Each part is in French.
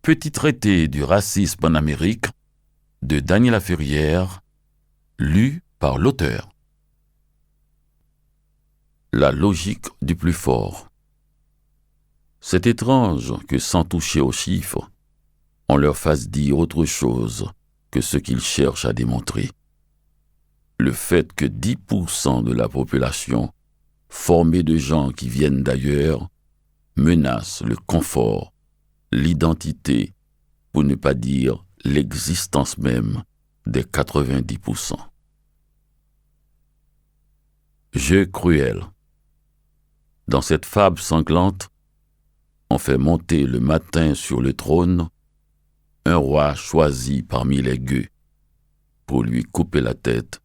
Petit traité du racisme en Amérique de Daniela Ferrière, lu par l'auteur. La logique du plus fort. C'est étrange que, sans toucher aux chiffres, on leur fasse dire autre chose que ce qu'ils cherchent à démontrer. Le fait que 10% de la population, formée de gens qui viennent d'ailleurs, menace le confort, l'identité, pour ne pas dire l'existence même des 90%. Jeu cruel. Dans cette fable sanglante, on fait monter le matin sur le trône un roi choisi parmi les gueux pour lui couper la tête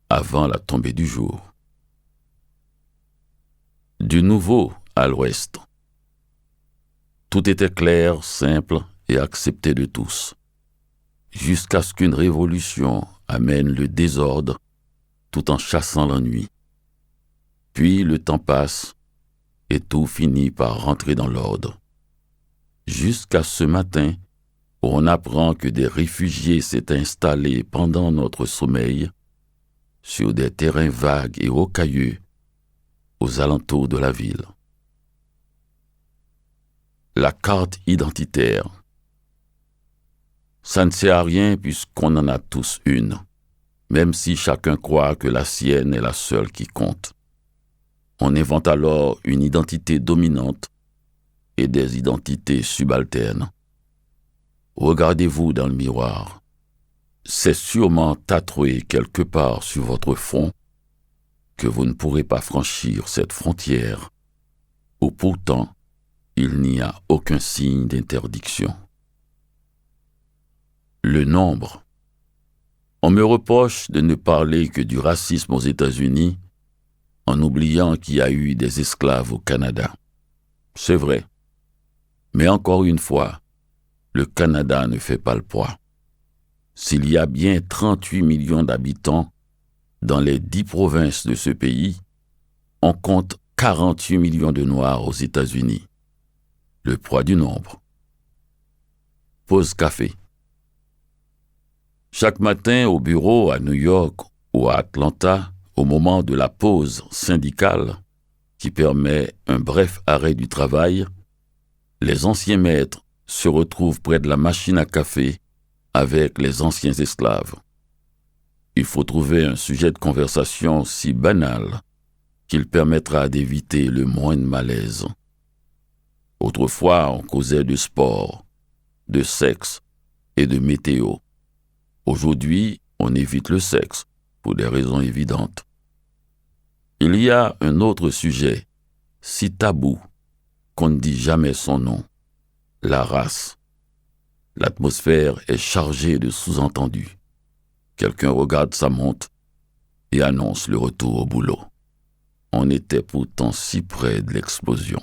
avant la tombée du jour. Du nouveau à l'ouest. Tout était clair, simple et accepté de tous, jusqu'à ce qu'une révolution amène le désordre tout en chassant l'ennui. Puis le temps passe et tout finit par rentrer dans l'ordre. Jusqu'à ce matin où on apprend que des réfugiés s'étaient installés pendant notre sommeil sur des terrains vagues et rocailleux aux alentours de la ville. La carte identitaire. Ça ne sert à rien puisqu'on en a tous une, même si chacun croit que la sienne est la seule qui compte. On invente alors une identité dominante et des identités subalternes. Regardez-vous dans le miroir. C'est sûrement tatoué quelque part sur votre front que vous ne pourrez pas franchir cette frontière, où pourtant il n'y a aucun signe d'interdiction. Le nombre. On me reproche de ne parler que du racisme aux États-Unis en oubliant qu'il y a eu des esclaves au Canada. C'est vrai. Mais encore une fois, le Canada ne fait pas le poids. S'il y a bien 38 millions d'habitants dans les 10 provinces de ce pays, on compte 48 millions de Noirs aux États-Unis. Le poids du nombre. Pause café. Chaque matin au bureau à New York ou à Atlanta, au moment de la pause syndicale, qui permet un bref arrêt du travail, les anciens maîtres se retrouvent près de la machine à café avec les anciens esclaves. Il faut trouver un sujet de conversation si banal qu'il permettra d'éviter le moindre malaise. Autrefois, on causait de sport, de sexe et de météo. Aujourd'hui, on évite le sexe pour des raisons évidentes. Il y a un autre sujet, si tabou, qu'on ne dit jamais son nom, la race. L'atmosphère est chargée de sous-entendus. Quelqu'un regarde sa montre et annonce le retour au boulot. On était pourtant si près de l'explosion.